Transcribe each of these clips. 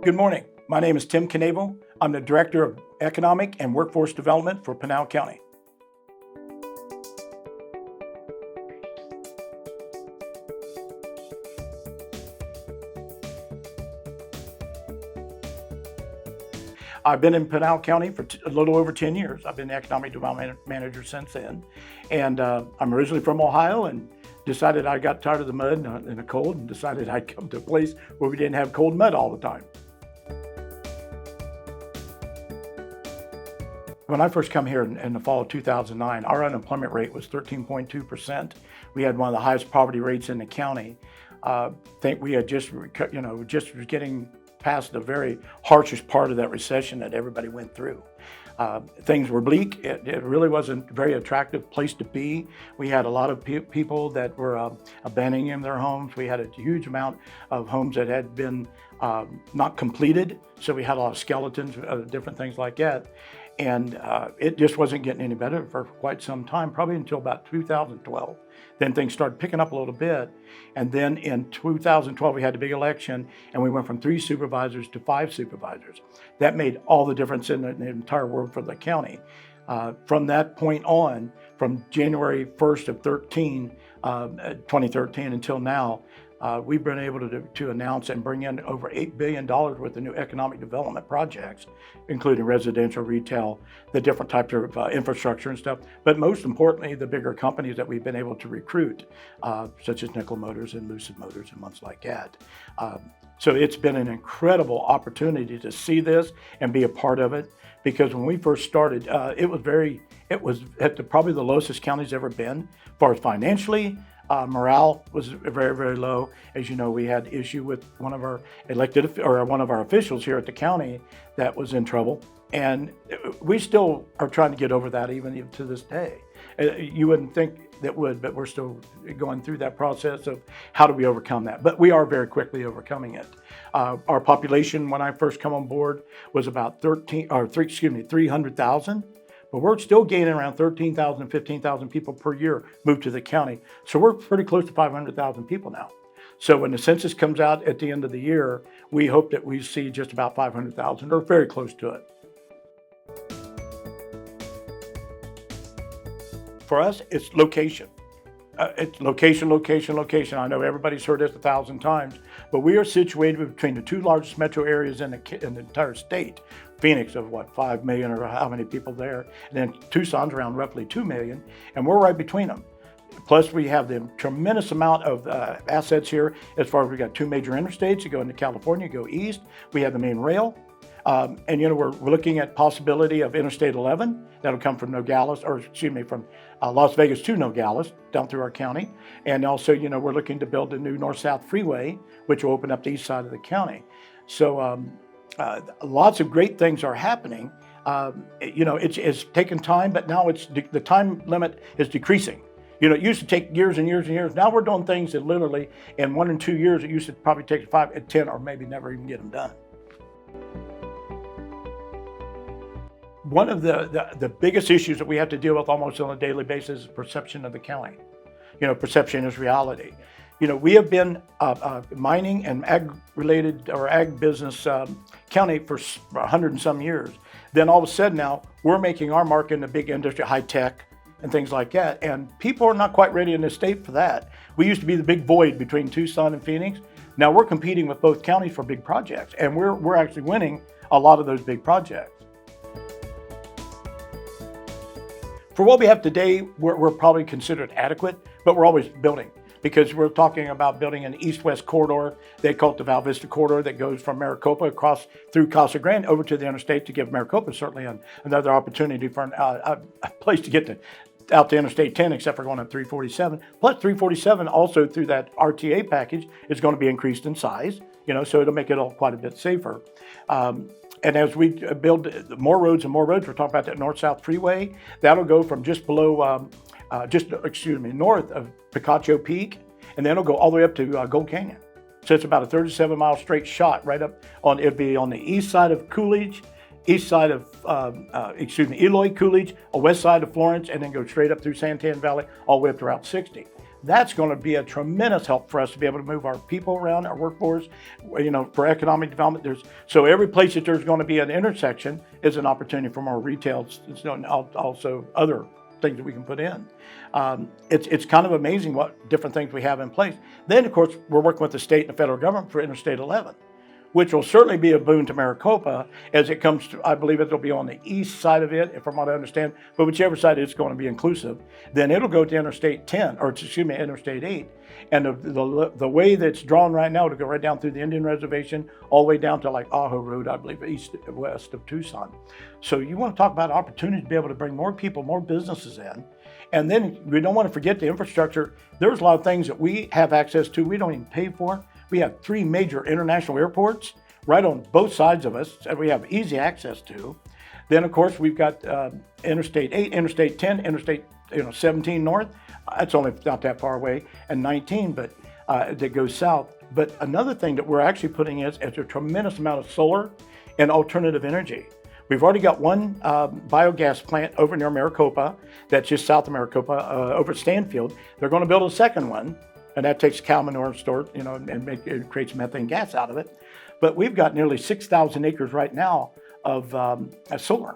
Good morning. My name is Tim Kanavel. I'm the Director of Economic and Workforce Development for Pinal County. I've been in Pinal County for a little over 10 years. I've been the Economic Development Manager since then. And I'm originally from Ohio and decided I got tired of the mud and the cold and decided I'd come to a place where we didn't have cold mud all the time. When I first come here in the fall of 2009, our unemployment rate was 13.2%. We had one of the highest poverty rates in the county. I think we had just getting past the very harshest part of that recession that everybody went through. Things were bleak. It really wasn't a very attractive place to be. We had a lot of people that were abandoning their homes. We had a huge amount of homes that had been not completed. So we had a lot of skeletons, different things like that. And it just wasn't getting any better for quite some time, probably until about 2012. Then things started picking up a little bit. And then in 2012, we had a big election and we went from 3 supervisors to 5 supervisors. That made all the difference in the entire world for the county. From that point on, from January 1st of 2013 until now, we've been able to announce and bring in over $8 billion worth of new economic development projects, including residential, retail, the different types of infrastructure and stuff. But most importantly, the bigger companies that we've been able to recruit, such as Nickel Motors and Lucid Motors and ones like that. So it's been an incredible opportunity to see this and be a part of it. Because when we first started, it was at probably the lowest county's ever been, as far as financially. Morale was very, very low. As you know, we had issue with one of our officials here at the county that was in trouble. And we still are trying to get over that even to this day. You wouldn't think that would, but we're still going through that process of how do we overcome that. But we are very quickly overcoming it. Our population when I first come on board was about 300,000. But we're still gaining around 13,000, 15,000 people per year move to the county. So we're pretty close to 500,000 people now. So when the census comes out at the end of the year, we hope that we see just about 500,000 or very close to it. For us, it's location. It's location, location, location. I know everybody's heard this 1,000 times, but we are situated between the 2 largest metro areas in the entire state. Phoenix of 5 million or how many people there, and then Tucson's around roughly 2 million, and we're right between them. Plus we have the tremendous amount of assets here as far as we got 2 major interstates. You go into California, go east. We have the main rail. And we're looking at possibility of Interstate 11 that'll come from Nogales, from Las Vegas to Nogales down through our county. And also, we're looking to build a new north-south freeway, which will open up the east side of the county. So lots of great things are happening. It's taken time, but now the time limit is decreasing. It used to take years and years and years. Now we're doing things that literally in 1 or 2 years, it used to probably take 5, 10, or maybe never even get them done. One of the biggest issues that we have to deal with almost on a daily basis is perception of the county. Perception is reality. We have been mining and ag-related or ag business county for 100 and some years. Then all of a sudden now we're making our mark in the big industry, high tech and things like that. And people are not quite ready in the state for that. We used to be the big void between Tucson and Phoenix. Now we're competing with both counties for big projects, and we're actually winning a lot of those big projects. For what we have today, we're probably considered adequate, but we're always building because we're talking about building an east-west corridor. They call it the Val Vista corridor that goes from Maricopa across through Casa Grande over to the interstate to give Maricopa certainly another opportunity for a place to get out to Interstate 10, except for going up 347. Plus 347 also through that RTA package is going to be increased in size, so it'll make it all quite a bit safer. And as we build more roads and more roads, we're talking about that north-south freeway. That'll go from just below, north of Picacho Peak, and then it'll go all the way up to Gold Canyon. So it's about a 37-mile straight shot right up on. It'll be on the east side of Coolidge, east side of Eloy, Coolidge, west side of Florence, and then go straight up through Santan Valley all the way up to Route 60. That's going to be a tremendous help for us to be able to move our people around, our workforce, for economic development. So every place that there's going to be an intersection is an opportunity for more retail, also other things that we can put in. It's kind of amazing what different things we have in place. Then, of course, we're working with the state and the federal government for Interstate 11, which will certainly be a boon to Maricopa as it comes to, I believe it'll be on the east side of it, from what I understand, but whichever side it's going to be inclusive. Then it'll go to Interstate 10, or excuse me, Interstate 8. And the way that's drawn right now to go right down through the Indian Reservation, all the way down to like Ajo Road, I believe, west of Tucson. So you want to talk about opportunities to be able to bring more people, more businesses in. And then we don't want to forget the infrastructure. There's a lot of things that we have access to we don't even pay for. We have 3 major international airports right on both sides of us that we have easy access to. Then, of course, we've got Interstate 8, Interstate 10, Interstate 17 north. That's only not that far away, and 19, but that goes south. But another thing that we're actually putting is a tremendous amount of solar and alternative energy. We've already got one biogas plant over near Maricopa, that's just south of Maricopa, over at Stanfield. They're going to build a second one, and that takes cow manure and store it, and it creates methane gas out of it. But we've got nearly 6,000 acres right now of solar.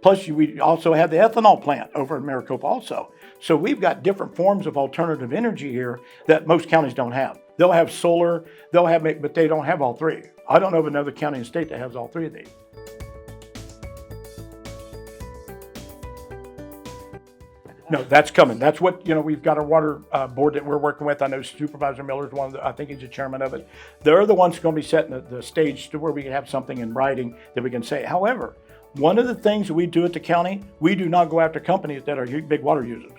Plus, we also have the ethanol plant over in Maricopa also. So we've got different forms of alternative energy here that most counties don't have. They'll have solar, but they don't have all 3. I don't know of another county in the state that has all 3 of these. No, that's coming. That's what, we've got our water board that we're working with. I know Supervisor Miller's one of the, I think he's the chairman of it. They're the ones going to be setting the stage to where we can have something in writing that we can say. However, one of the things that we do at the county, we do not go after companies that are big water users.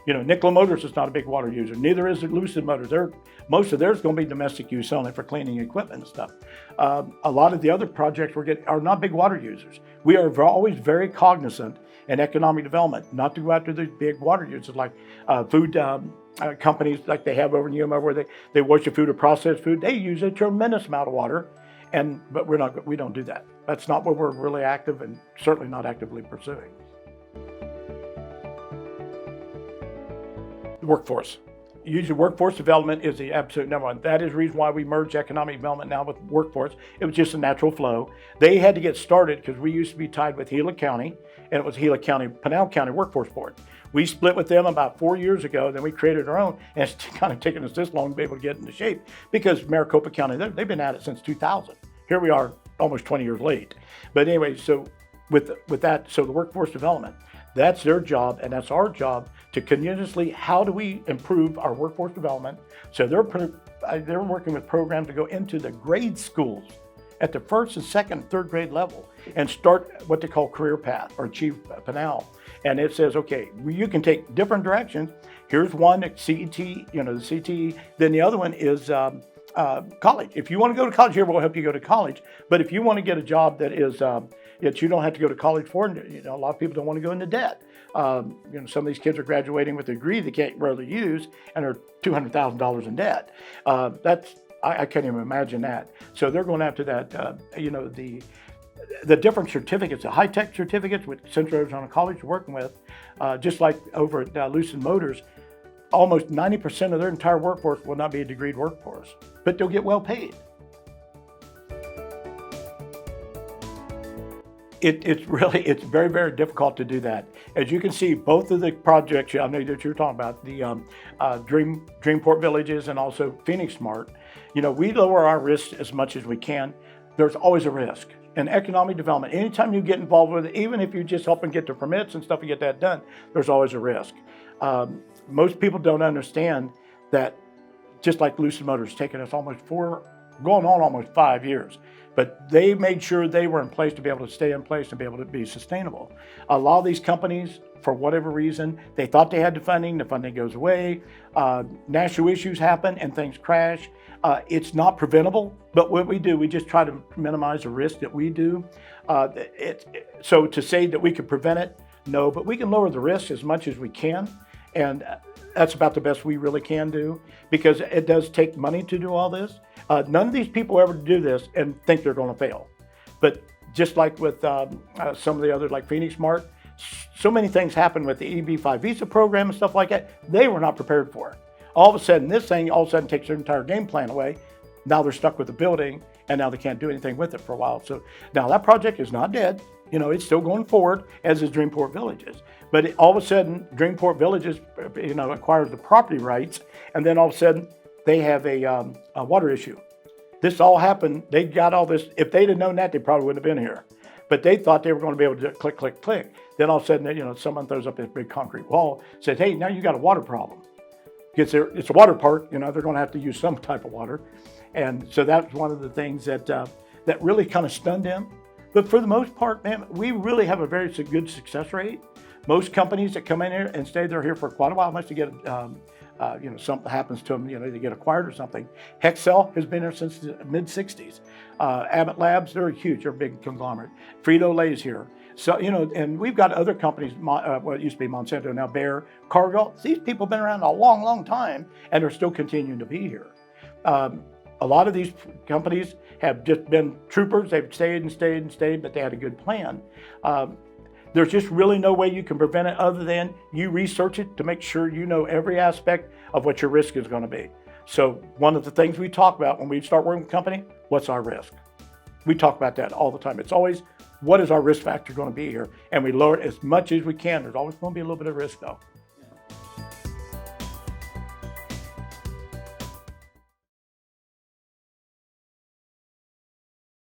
Nikola Motors is not a big water user. Neither is Lucid Motors. Most of theirs is going to be domestic use only for cleaning equipment and stuff. A lot of the other projects we're getting are not big water users. We are always very cognizant in economic development not to go after the big water users like food companies like they have over in Yuma where they wash your food or process food. They use a tremendous amount of water, but we don't do that. That's not what we're really active and certainly not actively pursuing. The workforce. Usually workforce development is the absolute number one. That is the reason why we merged economic development now with workforce. It was just a natural flow. They had to get started because we used to be tied with Gila County, and it was Gila County, Pinal County Workforce Board. We split with them about 4 years ago, then we created our own, and it's kind of taken us this long to be able to get into shape because Maricopa County, they've been at it since 2000. Here we are almost 20 years late. But anyway, so with that, so the workforce development, that's their job, and that's our job to continuously, how do we improve our workforce development? So they're working with programs to go into the grade schools at the 1st and 2nd and 3rd grade level and start what they call career path or achieve Pinal. And it says, okay, you can take different directions. Here's one, CET, the CTE. Then the other one is college. If you want to go to college, here we'll help you go to college. But if you want to get a job that is that you don't have to go to college for, a lot of people don't want to go into debt. Some of these kids are graduating with a degree they can't really use and are $200,000 in debt. I can't even imagine that. So they're going after that. The different certificates, the high-tech certificates, which Central Arizona College is working with, just like over at Lucid Motors, almost 90% of their entire workforce will not be a degreed workforce, but they'll get well paid. It's very, very difficult to do that. As you can see, both of the projects I know that you're talking about, the Dreamport Villages and also Phoenix Smart, we lower our risk as much as we can. There's always a risk. In economic development, anytime you get involved with it, even if you just help and get the permits and stuff and get that done, there's always a risk. Most people don't understand that, just like Lucid Motors, taking us almost almost 5 years. But they made sure they were in place to be able to stay in place and be able to be sustainable. A lot of these companies, for whatever reason, they thought they had the funding goes away, national issues happen and things crash. It's not preventable, but what we do, we just try to minimize the risk that we do. So to say that we could prevent it, no, but we can lower the risk as much as we can. And that's about the best we really can do because it does take money to do all this. None of these people ever do this and think they're going to fail. But just like with some of the others, like Phoenix Smart, so many things happened with the EB-5 visa program and stuff like that. They were not prepared for it. All of a sudden, this thing all of a sudden takes their entire game plan away. Now they're stuck with the building, and now they can't do anything with it for a while. So now that project is not dead. You know, it's still going forward, as is Dreamport Villages. But all of a sudden, Dreamport Villages, you know, acquires the property rights, and then all of a sudden, they have a water issue. This all happened. They got all this. If they'd have known that, they probably wouldn't have been here. But they thought they were going to be able to click, click, click. Then all of a sudden, you know, someone throws up this big concrete wall, says, "Hey, now you got a water problem." It's a water park. You know, they're going to have to use some type of water, and so that's one of the things that that really kind of stunned them. But for the most part, man, we really have a very good success rate. Most companies that come in here and stay, they're here for quite a while, unless you get, you know, something happens to them, you know, they get acquired or something. Hexcel has been here since the mid '60s. Abbott Labs, they're huge, they're a big conglomerate. Frito-Lay's here. So, you know, and we've got other companies, well, it used to be Monsanto, now Bayer, Cargill. These people have been around a long, long time, and they're still continuing to be here. A lot of these companies have just been troopers. They've stayed and stayed and stayed, but they had a good plan. There's just really no way you can prevent it other than you research it to make sure you know every aspect of what your risk is going to be. So one of the things we talk about when we start working with a company, what's our risk? We talk about that all the time. It's always, what is our risk factor going to be here? And we lower it as much as we can. There's always going to be a little bit of risk though.